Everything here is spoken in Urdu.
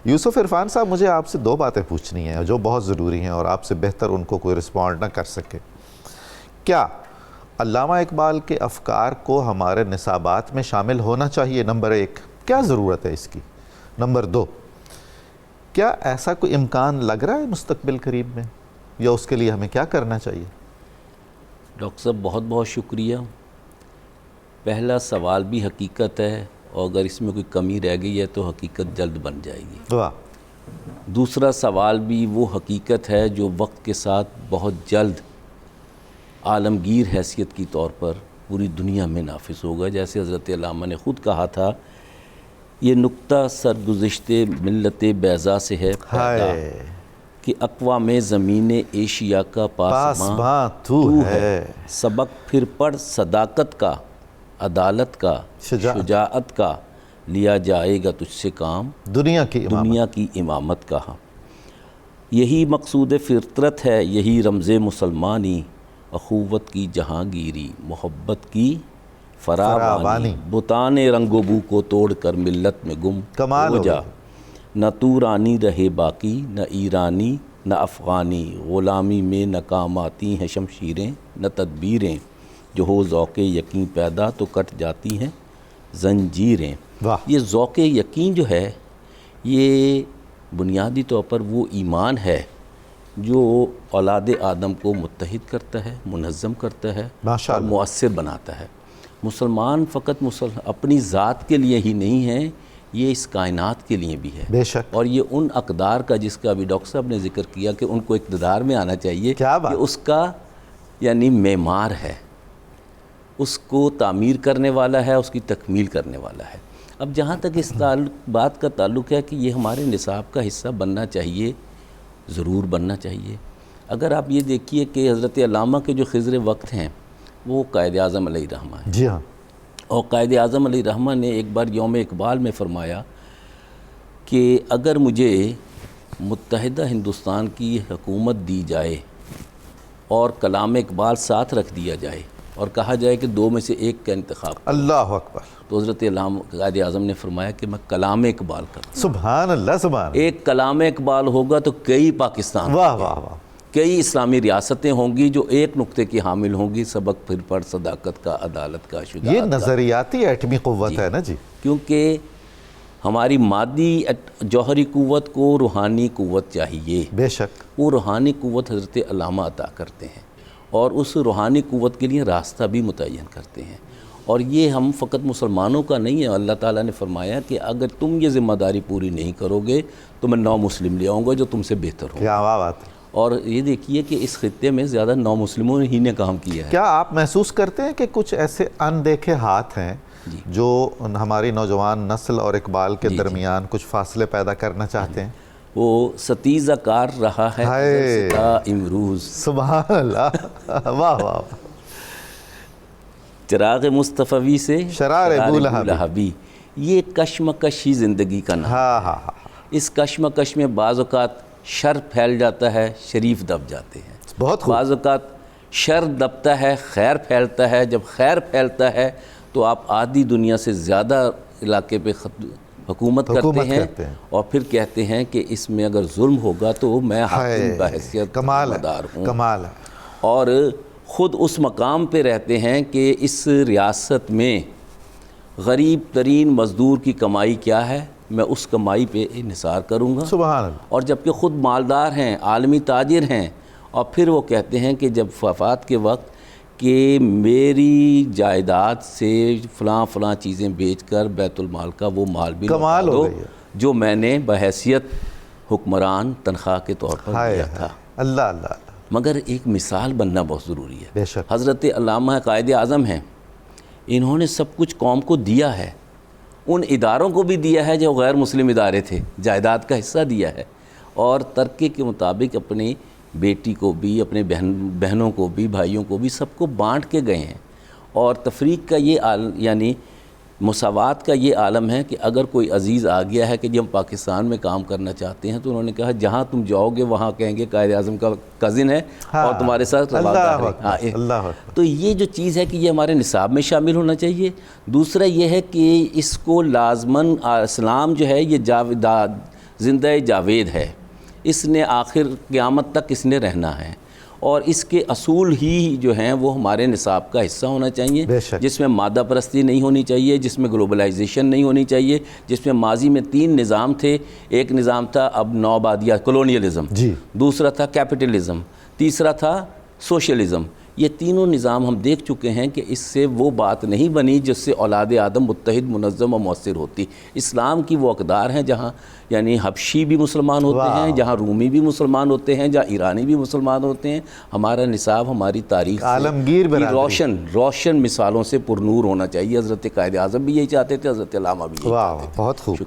یوسف عرفان صاحب، مجھے آپ سے دو باتیں پوچھنی ہیں جو بہت ضروری ہیں اور آپ سے بہتر ان کو کوئی رسپونڈ نہ کر سکے. کیا علامہ اقبال کے افکار کو ہمارے نصابات میں شامل ہونا چاہیے؟ نمبر 1، کیا ضرورت ہے اس کی؟ نمبر 2، کیا ایسا کوئی امکان لگ رہا ہے مستقبل قریب میں، یا اس کے لیے ہمیں کیا کرنا چاہیے؟ ڈاکٹر صاحب بہت بہت شکریہ. پہلا سوال بھی حقیقت ہے، اور اگر اس میں کوئی کمی رہ گئی ہے تو حقیقت جلد بن جائے گی. واہ. دوسرا سوال بھی وہ حقیقت ہے جو وقت کے ساتھ بہت جلد عالمگیر حیثیت کی طور پر پوری دنیا میں نافذ ہوگا. جیسے حضرت علامہ نے خود کہا تھا، یہ نکتہ سرگزشت ملت بیضا سے ہے پیدا کہ اقوام زمین ایشیا کا پاسباں تو ہے. سبق پھر پڑھ صداقت کا، عدالت کا، شجاعت کا، لیا جائے گا تجھ سے کام دنیا کی امامت کا. یہی مقصود فطرت ہے، یہی رمز مسلمانی، اخوت کی جہانگیری، محبت کی فراوانی. بتان رنگ و بو کو توڑ کر ملت میں گم ہو جا. نہ تو رانی رہے باقی، نہ ایرانی نہ افغانی. غلامی میں نہ کام آتی ہیں شمشیریں نہ تدبیریں. جو ہو ذوق یقین پیدا تو کٹ جاتی ہیں زنجیریں. یہ ذوق یقین جو ہے، یہ بنیادی طور پر وہ ایمان ہے جو اولاد آدم کو متحد کرتا ہے، منظم کرتا ہے اور مؤثر بناتا ہے. مسلمان فقط اپنی ذات کے لیے ہی نہیں ہے، یہ اس کائنات کے لیے بھی ہے. بے شک. اور یہ ان اقدار کا جس کا ابھی ڈاکٹر صاحب نے ذکر کیا کہ ان کو اقتدار میں آنا چاہیے، کہ اس کا یعنی معمار ہے، اس کو تعمیر کرنے والا ہے، اس کی تکمیل کرنے والا ہے. اب جہاں تک اس بات کا تعلق ہے کہ یہ ہمارے نصاب کا حصہ بننا چاہیے، ضرور بننا چاہیے. اگر آپ یہ دیکھیے کہ حضرت علامہ کے جو خضر وقت ہیں وہ قائد اعظم علیہ الرحمہ ہیں. جی ہاں. اور قائد اعظم علیہ الرحمہ نے ایک بار یوم اقبال میں فرمایا کہ اگر مجھے متحدہ ہندوستان کی حکومت دی جائے اور کلام اقبال ساتھ رکھ دیا جائے اور کہا جائے کہ دو میں سے ایک کا انتخاب، اللہ اکبر، تو حضرت علامہ قائد اعظم نے فرمایا کہ میں کلام اقبال کروں. سبحان اللہ، سبحان اللہ. ایک کلام اقبال ہوگا تو کئی پاکستان، واہ واہ واہ، کئی اسلامی ریاستیں ہوں گی جو ایک نقطے کی حامل ہوں گی، سبق پھر پڑھ صداقت کا، عدالت کا، شجاعت کا. یہ نظریاتی ایٹمی قوت ہے نا جی. کیونکہ ہماری مادی جوہری قوت کو روحانی قوت چاہیے. بے شک. وہ روحانی قوت حضرت علامہ عطا کرتے ہیں اور اس روحانی قوت کے لیے راستہ بھی متعین کرتے ہیں. اور یہ ہم فقط مسلمانوں کا نہیں ہے. اللہ تعالیٰ نے فرمایا کہ اگر تم یہ ذمہ داری پوری نہیں کرو گے تو میں 9 مسلم لے آؤں گا جو تم سے بہتر ہوں. کیا بات ہے. اور یہ دیکھیے کہ اس خطے میں زیادہ 9 مسلموں ہی نے کام کیا ہے. کیا آپ محسوس کرتے ہیں کہ کچھ ایسے اندیکھے ہاتھ ہیں جو ہماری نوجوان نسل اور اقبال کے درمیان کچھ فاصلے پیدا کرنا چاہتے ہیں؟ وہ ستیزہ کار رہا ہے ستا امروز. سبحان اللہ، واہ واہ. چراغ مصطفی سے شرار ابولہبی. یہ کشمکش ہی زندگی کا نام. ہاں. اس کشمکش میں بعض اوقات شر پھیل جاتا ہے، شریف دب جاتے ہیں. بہت خوب. بعض اوقات شر دبتا ہے، خیر پھیلتا ہے. جب خیر پھیلتا ہے تو آپ آدھی دنیا سے زیادہ علاقے پہ حکومت کرتے ہیں اور پھر کہتے ہیں کہ اس میں اگر ظلم ہوگا تو میں حاکم بحیثیت ذمہ دار ہوں. کمال ہے. اور خود اس مقام پہ رہتے ہیں کہ اس ریاست میں غریب ترین مزدور کی کمائی کیا ہے، میں اس کمائی پہ انحصار کروں گا. سبحان اللہ. اور جبکہ خود مالدار ہیں، عالمی تاجر ہیں، اور پھر وہ کہتے ہیں کہ جب وفات کے وقت کہ میری جائیداد سے فلاں چیزیں بیچ کر بیت المال کا وہ مال بھی لوٹا دو جو میں نے بحیثیت حکمران تنخواہ کے طور پر دیا تھا. اللہ اللہ. مگر ایک مثال بننا بہت ضروری ہے. بے شک. حضرت علامہ قائد اعظم ہیں، انہوں نے سب کچھ قوم کو دیا ہے. ان اداروں کو بھی دیا ہے جو غیر مسلم ادارے تھے، جائیداد کا حصہ دیا ہے، اور ترکے کے مطابق اپنی بیٹی کو بھی، اپنے بہنوں کو بھی، بھائیوں کو بھی، سب کو بانٹ کے گئے ہیں. اور تفریق کا یہ یعنی مساوات کا یہ عالم ہے کہ اگر کوئی عزیز آ گیا ہے کہ جی ہم پاکستان میں کام کرنا چاہتے ہیں تو انہوں نے کہا جہاں تم جاؤ گے وہاں کہیں گے قائد اعظم کا کزن ہے اور تمہارے ساتھ روادار ہے. تو یہ جو چیز ہے کہ یہ ہمارے نصاب میں شامل ہونا چاہیے. دوسرا یہ ہے کہ اس کو لازماً اسلام جو ہے یہ زندہ جاوید ہے، اس نے آخر قیامت تک اس نے رہنا ہے، اور اس کے اصول ہی جو ہیں وہ ہمارے نصاب کا حصہ ہونا چاہیے، بے شک۔ جس میں مادہ پرستی نہیں ہونی چاہیے، جس میں گلوبلائزیشن نہیں ہونی چاہیے، جس میں ماضی میں 3 نظام تھے، ایک نظام تھا اب نوآبادیہ کولونیلزم، جی۔ دوسرا تھا کیپٹلزم، تیسرا تھا سوشلزم۔ یہ تینوں نظام ہم دیکھ چکے ہیں کہ اس سے وہ بات نہیں بنی جس سے اولاد آدم متحد، منظم و مؤثر ہوتی۔ اسلام کی وہ اقدار ہیں جہاں یعنی حبشی بھی مسلمان ہوتے ہیں، جہاں رومی بھی مسلمان ہوتے ہیں، جہاں ایرانی بھی مسلمان ہوتے ہیں۔ ہمارا نصاب ہماری تاریخ سے عالمگیر برادری، روشن مثالوں سے پرنور ہونا چاہیے۔ حضرت قائد اعظم بھی یہی چاہتے تھے، حضرت علامہ بھی یہی واہ چاہتے تھے۔ بہت خوب۔